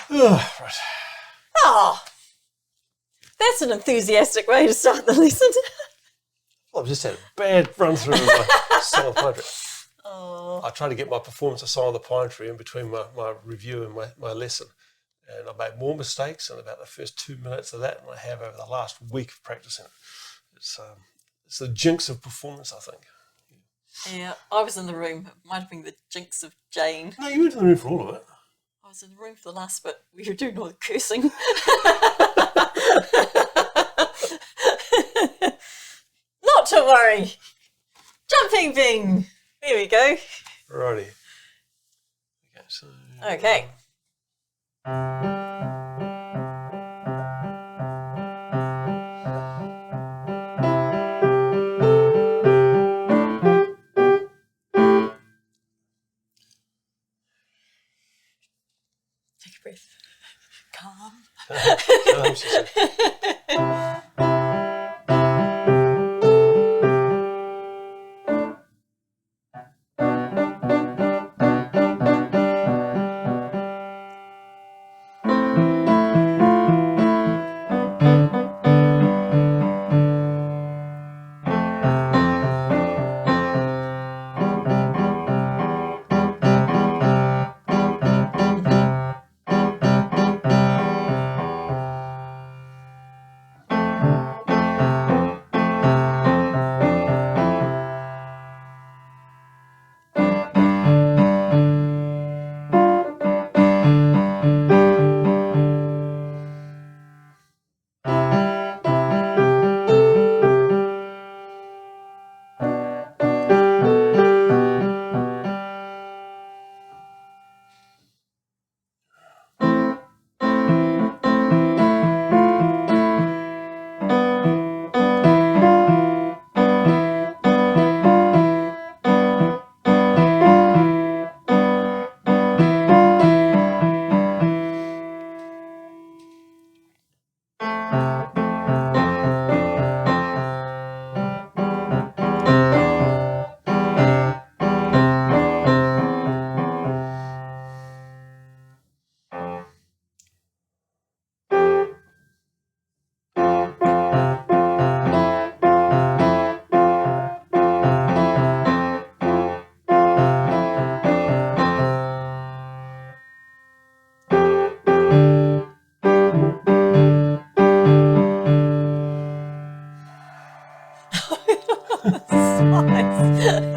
Right. Oh, that's an enthusiastic way to start the lesson. Well, I've just had a bad run through of my Song of the Pine Tree. Oh. I try to get my performance of Song of the Pine Tree in between my review and my lesson. And I made more mistakes in about the first 2 minutes of that than I have over the last week of practicing it. It's the jinx of performance, I think. Yeah, I was in the room. It might have been the jinx of Jane. No, you went in the room for all of it. I was in the room for the last bit. We were doing all the cursing. Not to worry. Jumping Bing. There we go. Righty. Okay, so... Okay. Take a breath. Calm. Calm, she said.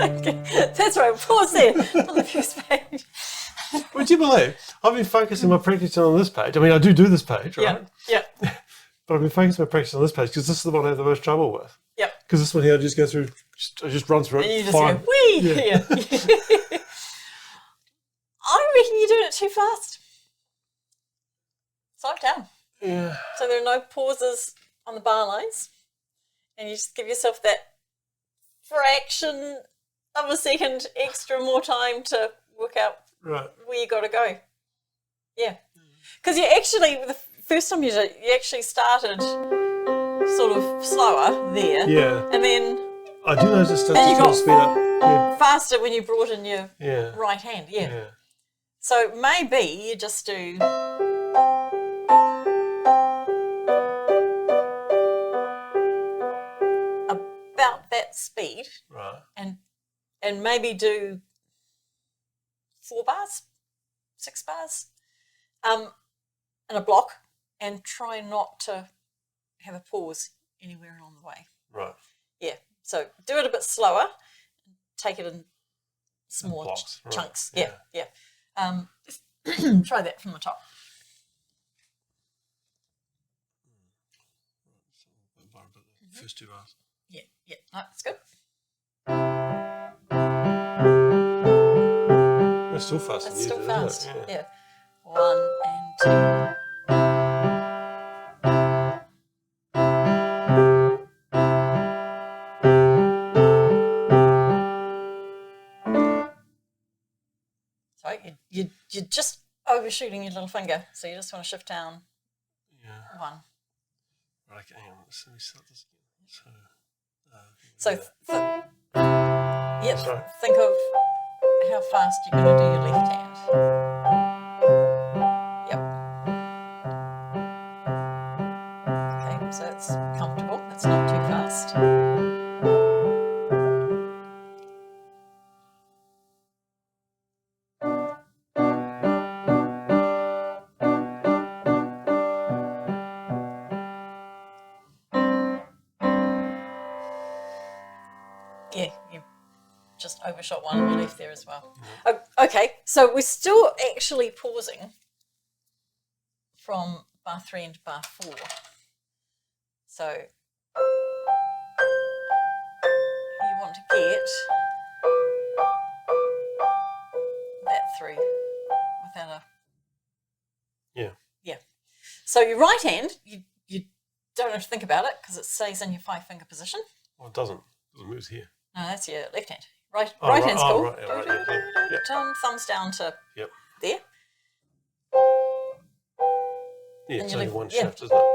Okay. That's right. Pause there on the first page. Would you believe I've been focusing my practice on this page? I mean, I do this page, right? Yeah. But I've been focusing my practice on this page because this is the one I have the most trouble with. Yep. Because this one here, I just go through, I just run through it. And you just fine. go, wee! Yeah. Yeah. I reckon you're doing it too fast. Slow it down. Yeah. So there are no pauses on the bar lines. And you just give yourself that fraction of a second extra more time to work out Right. where you got to go. Yeah. Because you actually, the first time you did it, you actually started sort of slower there. Yeah. And then I do notice it starts And you to sort of got- speed up. Yeah. faster when you brought in your Yeah. right hand. Yeah. Yeah. So maybe you just do... about that speed, Right. and maybe do 4 bars, 6 bars, in a block, and try not to have a pause anywhere along the way. Right. Yeah. So do it a bit slower, take it in small blocks, right. chunks. Yeah. Yeah. Try that from the top. First 2 bars. Yeah. No, that's good. That's still faster It's than you still did, fast. isn't it? Yeah. 1 and 2. So you're just overshooting your little finger, so you just want to shift down Yeah. 1. Right, okay, hang on. Let me start this again. So yep, Sorry. think of how fast you're going to do your left hand. Yep. That's not too fast. Yeah, you just overshot one on the left there as well. Okay, so we're still actually pausing from bar 3 into bar 4. So you want to get that through without a... Yeah. Yeah. So your right hand, you don't have to think about it because it stays in your 5-finger position. Well, it doesn't. It moves here. No, that's your left hand. Right Right. hand's cool. Right. Yeah. Thumbs down to there. Yeah, it's only one yeah, shift, isn't it?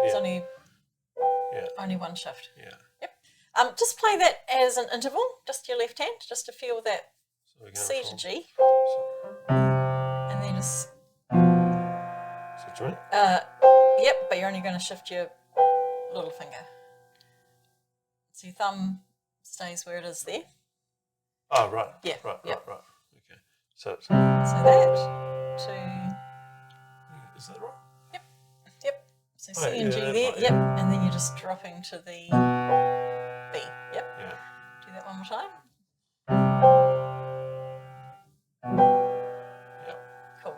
Yeah. It's only one shift. Yeah. Yep. Just play that as an interval, just your left hand, just to feel that C to G. And then just... Switch right? Yep, but you're only going to shift your little finger. So your thumb stays where it is there. Oh, right. Yeah. Right. Okay. So it's... that to... Is that right? Yep. So C and G there. Right, yep. And then you're just dropping to the B. Yep. Yeah. Do that one more time. Yep. Cool.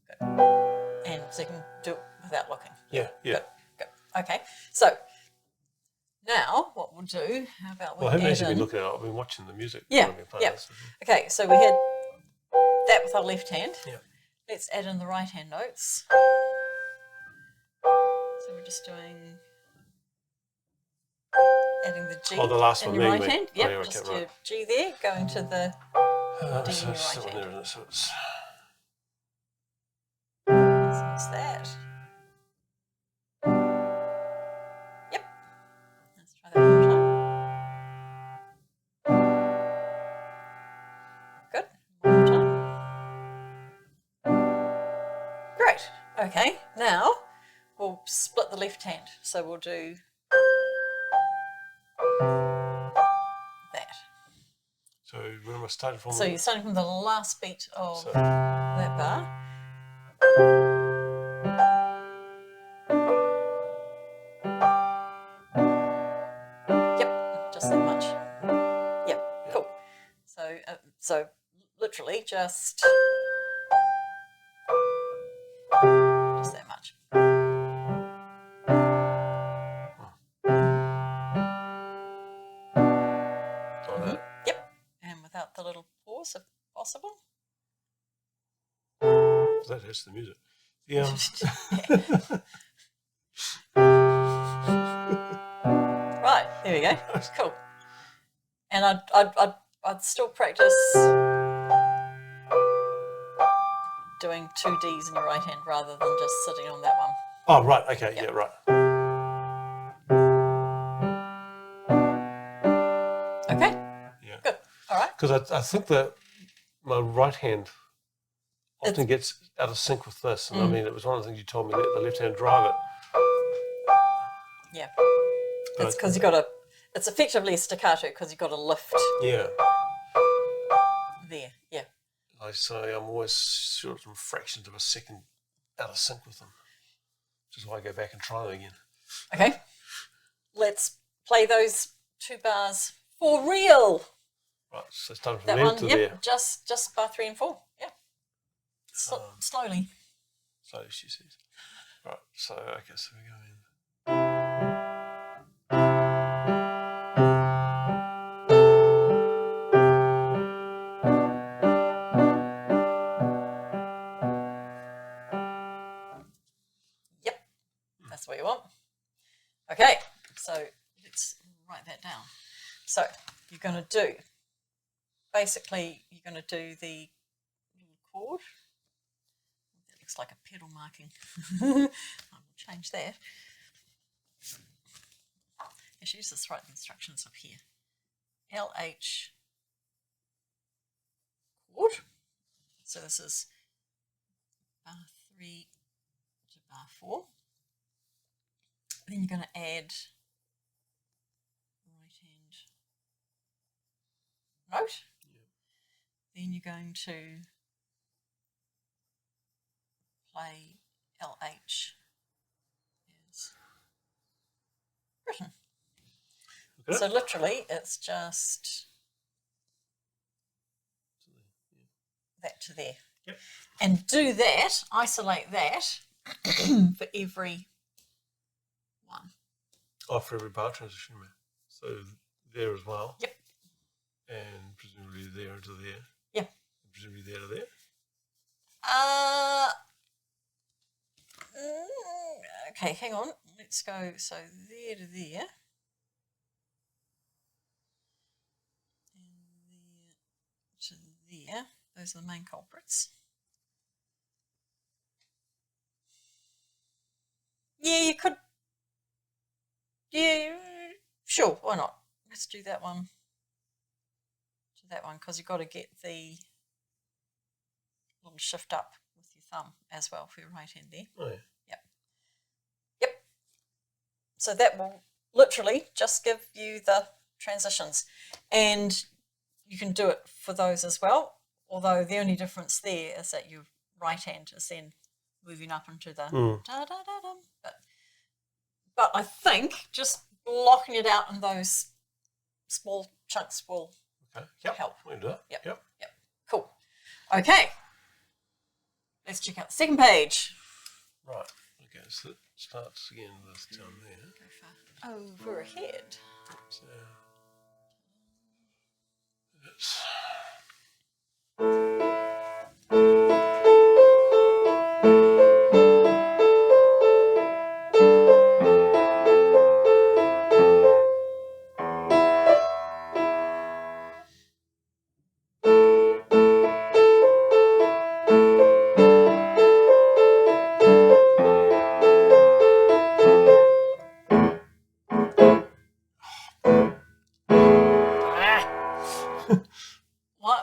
Good. And so you can do it without looking. Yeah. Good. Okay. So now what we'll do, how about we Well, I haven't add actually in... been looking at it. I've been watching the music. Yeah. Okay, so we had that with our left hand. Yeah. Let's add in the right hand notes. So we're just doing... adding the G the last in one, your me, right me. hand. Oh, Yep, yeah, just okay, your right. G there, going to the D So in your it's right still hand. there, so it's... So it's that. Yep. Let's try that one more time. Good. One more time. Great. Okay, now we'll split the left hand. So we'll do that. So when am I starting from? So you're starting from the last beat of So- that bar. Yep, just that much. Yep, cool. So literally just that much. Like that. Yep, and without the little pause if possible. That hurts the music. Yeah. Right, there we go. Cool. And I'd still practice doing 2 Ds in your right hand rather than just sitting on that one. Oh, right. Okay. Yep. Yeah, right. Okay. Yeah. Good. All right. Because I think that my right hand often gets out of sync with this. And I mean, it was one of the things you told me, let the left hand drive it. Yeah. It's because you got to... It's effectively a staccato because you've got to lift Yeah. there. Yeah. I say I'm always sort of some fractions of a second out of sync with them. Which is why I go back and try them again. Okay. Let's play those 2 bars for real. Right, so starting from That there one, to yep, there. just bar 3 and 4. Yeah. Slowly. So she says. Right, so, okay, so we go in. Yep. That's what you want. Okay. So let's write that down. So you're going to do, basically, you're going to do the little chord. That looks like a pedal marking. I will change that. Actually, just write the instructions up here. LH chord. So this is bar 3 to bar 4. Then you're going to add right hand note. Then you're going to play LH as written. Okay. So literally it's just that to there. Yep. And do that, isolate that for every one. Oh, for every bar transition, man. So there as well. Yep. And presumably there into there. Yep. And presumably there to there. Okay, hang on. Let's go. So there to there. And there to there. Those are the main culprits. Yeah, you could. Yeah, sure. Why not? Let's do that one. Do that one because you've got to get the little shift up with your thumb as well for your right hand there. Oh, yeah. Yep. So that will literally just give you the transitions. And you can do it for those as well, although the only difference there is that your right hand is then moving up into the da-da-da-dum. But I think just blocking it out in those small chunks will help. We can do that. Yep. Cool. Okay. Let's check out the second page. Right. Okay, so it starts again this down there. Go far over ahead. So it's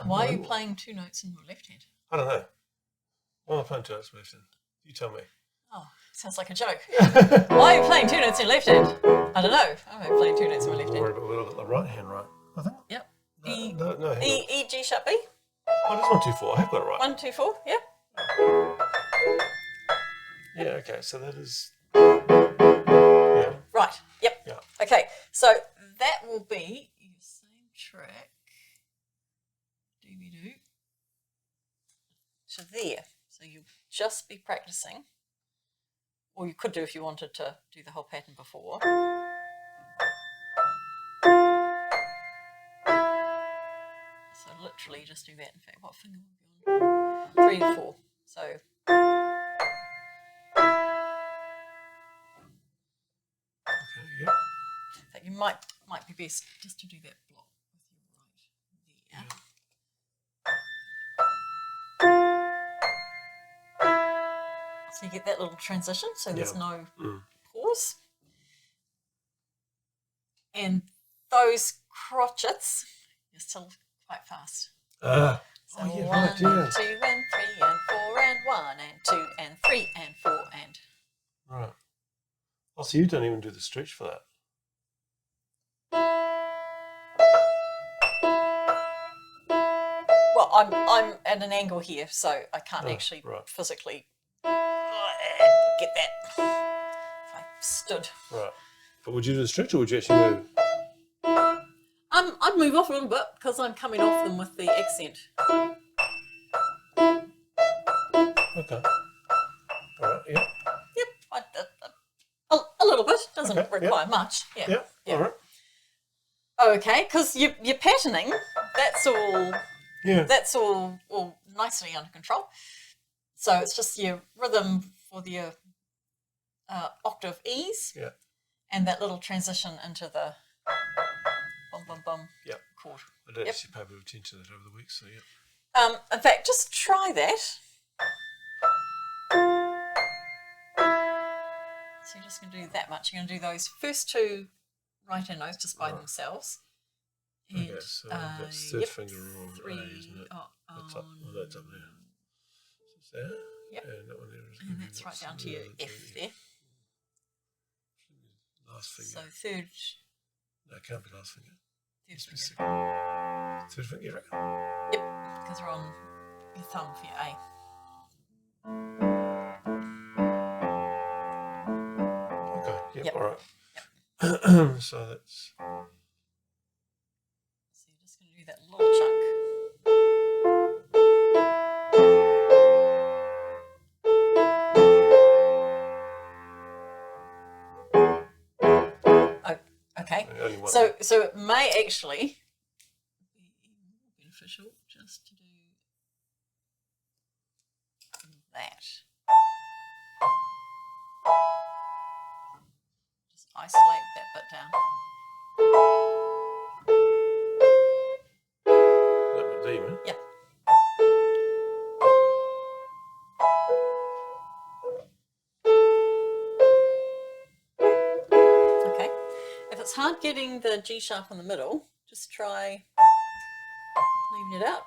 Why are you playing two notes in your left hand? I don't know. Why am I playing two notes left hand? You tell me. Oh, sounds like a joke. Why are you playing two notes in your left hand? I don't know. I'm playing two notes in my left hand. Worried about whether I got the right hand right. I think. Yep. No, hang on. E, G sharp B. Oh, it is 1, 2, 4. I have got it right. 1, 2, 4. Yep. Yeah. Okay. So that is. Yeah. Right. Yep. Yeah. Okay. So that will be your same track. Dooby-doo. To there. So you'll just be practicing, or you could do if you wanted to do the whole pattern before. So literally just do that. In fact, what finger will be on? 3 and 4. So Okay. Yeah. in fact, you might be best just to do that block with your right there. Yeah. So you get that little transition, so there's no pause. And those crotchets, you're still quite fast. So So yeah, 1 right, and yeah. 2 and 3 and 4 and 1 and 2 and 3 and 4 and... Right. Oh, so you don't even do the stretch for that. Well, I'm at an angle here, so I can't actually physically get that if I stood. Right. But would you do the stretch or would you actually move? I'd move off a little bit because I'm coming off them with the accent. Okay. All right. Yeah. Yep. A little bit. Doesn't require much. Yeah. Yeah. All right. Okay, because your patterning, that's all. Yeah. That's all nicely under control. So it's just your rhythm for the octave E's. Yeah. And that little transition into the bum bum bum chord. I don't actually pay a bit of attention to that over the week, so yeah. In fact, just try that. So you're just going to do that much. You're going to do those first two right-hand notes just by themselves. And, okay, so that's third finger on A, isn't it? That's up, that's up there. So it's there. Yep. And that one there is. And that's right down to your F there. last finger. So third. No, it can't be last finger. Third finger. Third finger, you reckon? Yep, because we're on your thumb for your A. Okay, yep. All right. Yep. So that's... So you're just going to do that little chunk. Okay, so it may actually be more beneficial just to do that. Just isolate that bit down. That would D, man. Yeah. Okay. If it's hard getting the G sharp in the middle, just try leaving it out.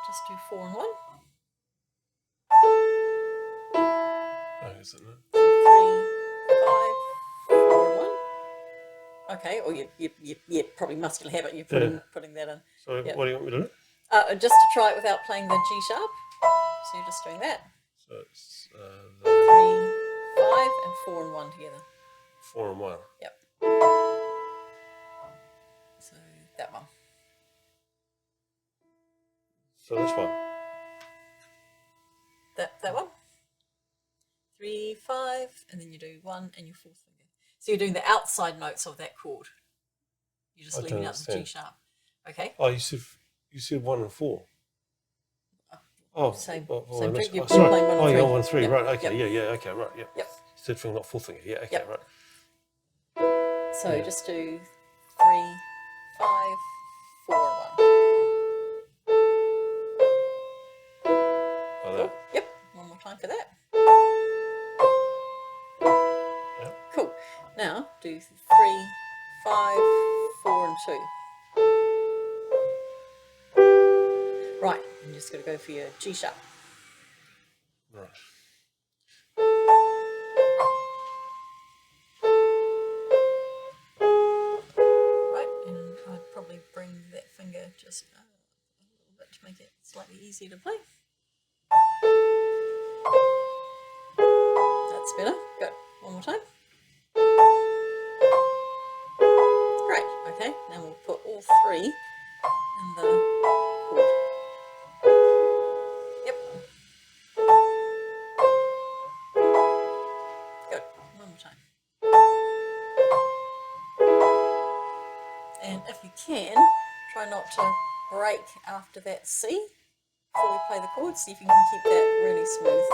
Just do 4 and 1. Oh, is it not? 3, 5, 4 and 1. Okay, or you probably must still have it. You're putting that in. So yep. What do you want me to do? Just to try it without playing the G sharp. So you're just doing that. So it's 3, 5, and 4 and 1 together. 4 and 1. Yep. So that one. So this one. That one. 3, 5, and then you do 1 and your 4th finger. So you're doing the outside notes of that chord. You're just leaving out the G sharp. Okay. Oh, you said 1 and 4. Oh, same same trick. You're sorry. playing 1 and 3. Oh, yeah, 1 and 3. Yep. Right. Okay. Yep. Yeah. Okay. Right. Yep. Yep. Third finger, not 4th finger. Yeah. Okay. Yep. Right. So just do 3, 5, 4 and 1. Like that. Yep. One more time for that. Yep. Cool. Now do 3, 5, 4 and 2. Right. You're just going to go for your G sharp. Right. Right. And I'd probably bring that finger just a little bit to make it slightly easier to play. That's better. Good. One more time. Great. Okay. Now we'll put all 3 in the chord. Yep. Good. One more time. And if you can, try not to break after that C before we play the chord. See if you can keep that really smooth.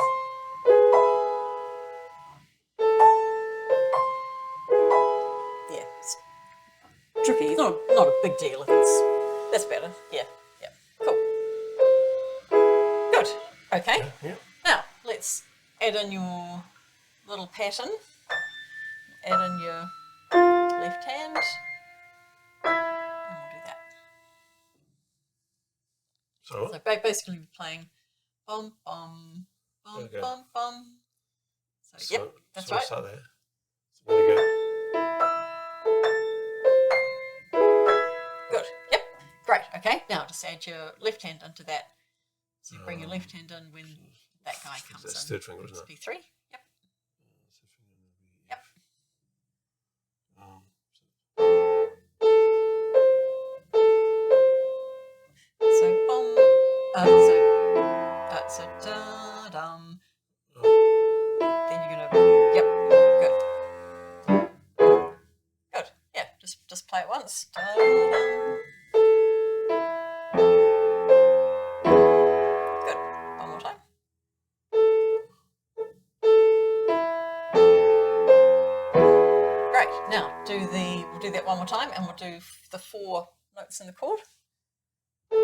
Yeah, it's tricky. It's not a big deal if it's... That's better. Yeah, yeah. Cool. Good. Okay. Yeah. Now, let's add in your little pattern. Add in your left hand. And we'll do that. So basically we're playing bum, bum, bum, Okay. bum, bum. So, yep, that's so right. Start there. So there you go. Good. Yep. Great. Okay. Now just add your left hand into that. So you bring your left hand in when that guy comes That's in. third finger, isn't it? P3. Yep. Yep. So bum. So da dum. Then you're gonna. Yep. Good. Good. Yeah. Just play it once. Da dum. Good. One more time. Great. Now we'll do that one more time, and we'll do the 4 notes in the chord. 4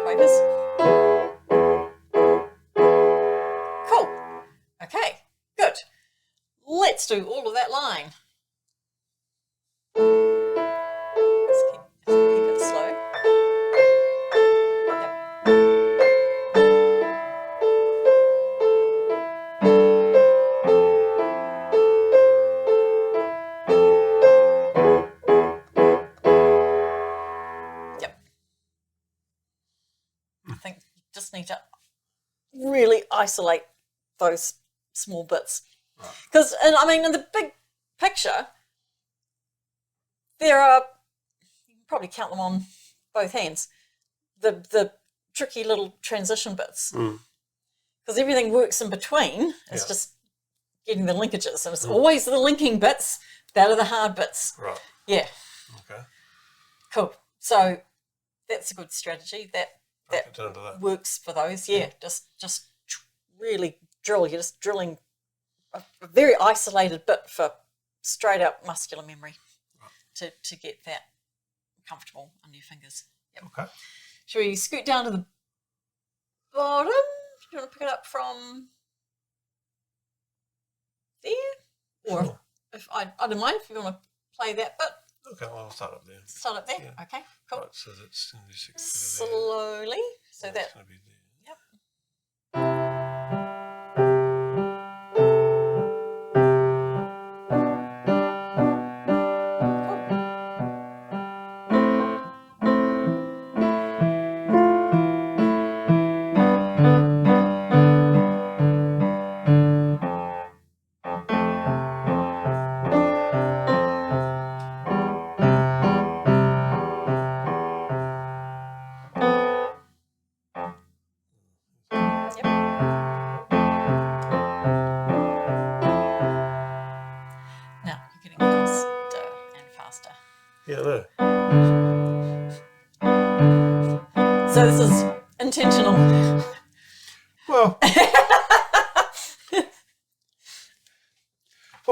quavers. Cool. Okay. Good. Let's do all of that line. Let's keep it slow. Yep. really isolate those small bits. Right. Because, and I mean, in the big picture, there are, you can probably count them on both hands, the tricky little transition bits. Because everything works in between. It's just getting the linkages. And it's always the linking bits that are the hard bits. Right. Yeah. Okay. Cool. So that's a good strategy. That Turn to that. works for those. Yeah. Just really drill. You're just drilling a very isolated bit for straight up muscular memory to get that comfortable on your fingers. Yep. Okay. Shall we scoot down to the bottom? Do you want to pick it up from there? Or Sure. if I don't mind if you want to play that bit. Okay, well, I'll start up there. Start up there. Yeah. Okay, cool. Right, so that's going to be 6 Slowly. So that's that. going to be there. Yep. Now you're getting faster and faster. Yeah, I know. So this is intentional. Well,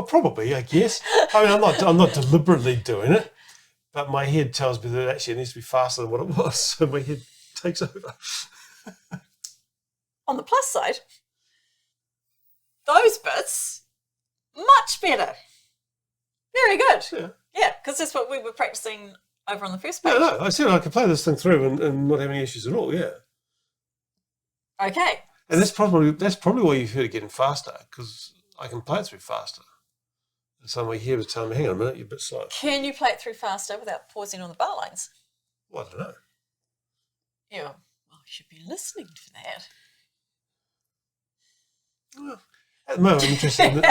probably, I guess. I mean, I'm not deliberately doing it, but my head tells me that actually it needs to be faster than what it was, so my head takes over. On the plus side, those bits, much better. Very good. Yeah, because that's what we were practicing over on the first page. Yeah, no, I said I could play this thing through and not have any issues at all. Yeah. Okay. And that's probably why you've heard it getting faster, because I can play it through faster. And so my head was telling me, hang on a minute, you're a bit slow. Can you play it through faster without pausing on the bar lines? Well, I don't know. Yeah. Well, you should be listening to that. Well, at the moment, I'm interested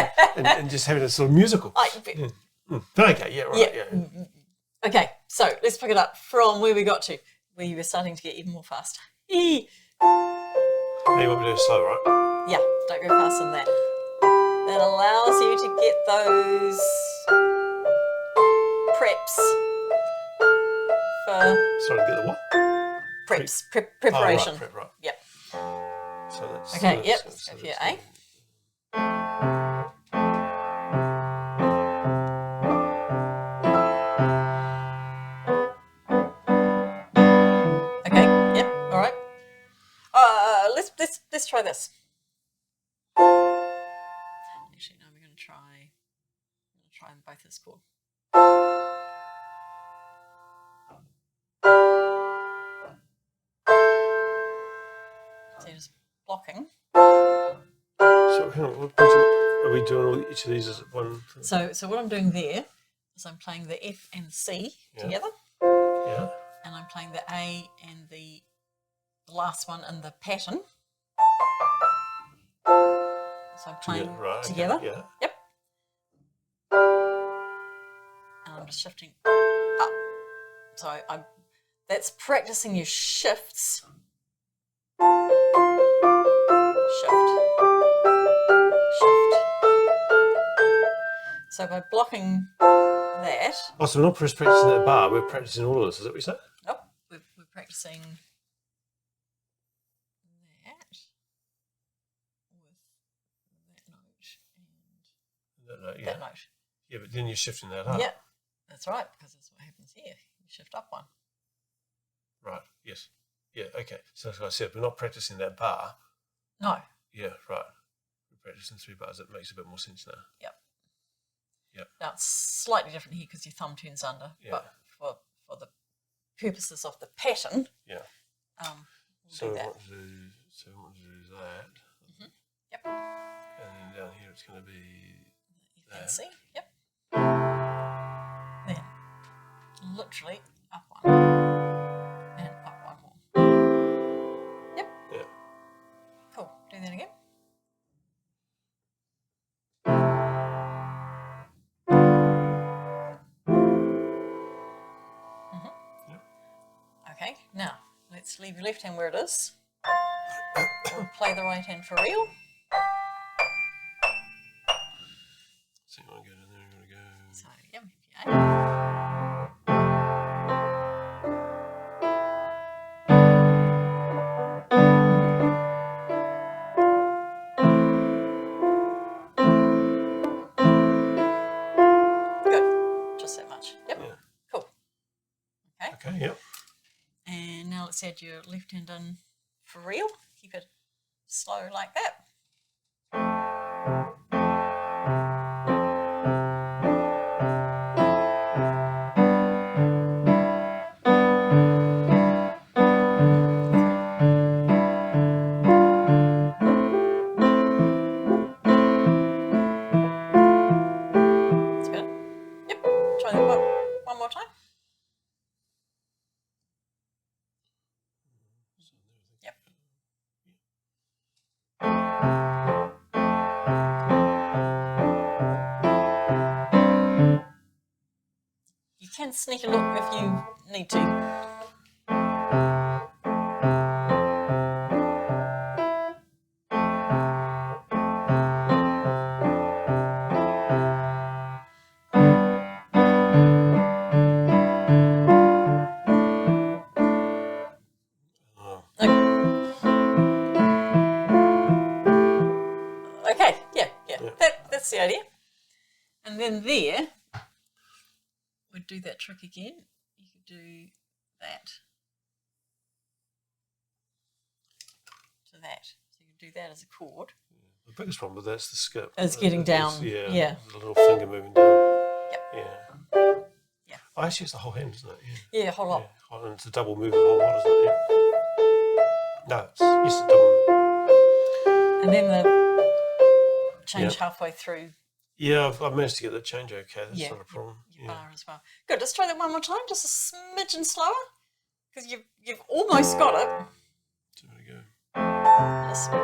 in just having a sort of musical. But okay, yeah, right, yeah. Okay, so let's pick it up from where we got to, where you were starting to get even more fast. Now you want me to do it slow, right? Yeah, don't go faster than that. That allows you to get those preps for... Sorry, to get the what? Preparation. Oh, right, prep, right. Yep. So that's... Okay, so yep, that's- so so if you're that's- A. Okay, yep, all right. Let's try this. Actually, no, we're going to try them both as chord. So you're just blocking. So hang on, are we doing each of these as one? So what I'm doing there is I'm playing the F and the C together. Yeah. And I'm playing the A and the last one in the pattern. So I'm playing together. Okay, yeah. Yep. And I'm just shifting up. So that's practicing your shifts. Shift. So by blocking that... Oh, so we're not just practicing that bar, we're practicing all of this, is that what you said? Nope, we're practicing that with that note and Yeah. that note. Yeah, but then you're shifting that up. Yeah, that's right, because that's what happens here. You shift up one. Right, yes. Yeah, okay. So as I said, we're not practicing that bar. No. Yeah, right. We're practicing 3 bars. That makes a bit more sense now. Yep. Yep. Now it's slightly different here because your thumb turns under, but for the purposes of the pattern, we'll so do that. we want to do that. Mm-hmm. Yep. And then down here it's going to be You can see. Yep. Then literally up one and up one more. Yep. Yeah. Cool. do that again. Okay, now let's leave your left hand where it is. We'll play the right hand for real. So you want to go down there, you want to go. So, yep, okay. Good, just that much. Yep, Yeah. cool. Okay. Okay, yep. And now let's add your left hand in for real. Keep it slow like that. That's better. Yep. Try that one more time. Yep. You can sneak a look if you need to. Okay, yeah. That's the idea. And then there, we'd do that trick again. You could do that to that. So you could do that as a chord. The biggest problem with that's the skip. It's getting down. Yeah. The little finger moving down. Yep. Yeah. Yeah. Oh, actually, it's the whole hand, isn't it? Yeah, a whole lot. Yeah. And it's a double moving the whole lot, isn't it? Yeah. No, it's a double. And then the change halfway through. Yeah, I've managed to get the change okay. That's not a problem. Your bar as well. Good. Let's try that one more time, just a smidgen slower, because you've almost got it. So there we go. Just be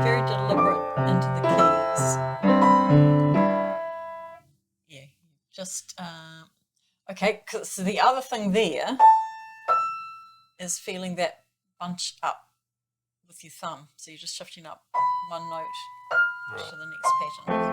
very deliberate into the keys. Yeah. Just okay. Because the other thing there is feeling that bunch up with your thumb. So you're just shifting up one note to the next pattern.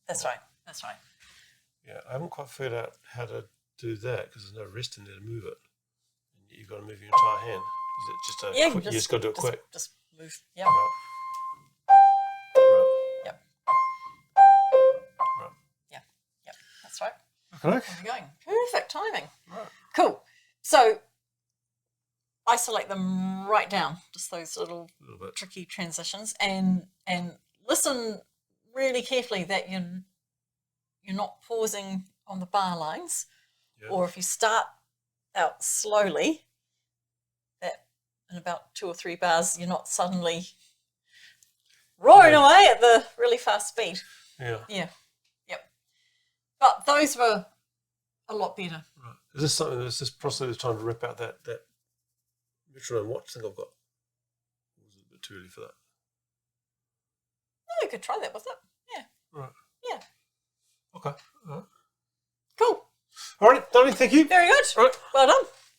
That's right. Yeah, I haven't quite figured out how to do that because there's no rest in there to move it. And you've got to move your entire hand. Is it just a quick? You just got to do it quick. Just move. Yep. Right. Yep. Right. Yeah. Yep. That's right. Okay. There we go. Perfect timing. Right. Cool. So isolate them right down, just those little tricky transitions, and listen really carefully that you're not pausing on the bar lines, or if you start out slowly, that in about 2 or 3 bars, you're not suddenly roaring away at the really fast speed. Yeah. Yeah. Yep. But those were a lot better. Right. Is this something that's this process of trying to rip out that metronome watch thing I've got? Or was it a bit too early for that? No, you could try that with it. Yeah. Right. Yeah. Okay. All right. Cool. All right, Donnie, thank you. Very good. All right. Well done.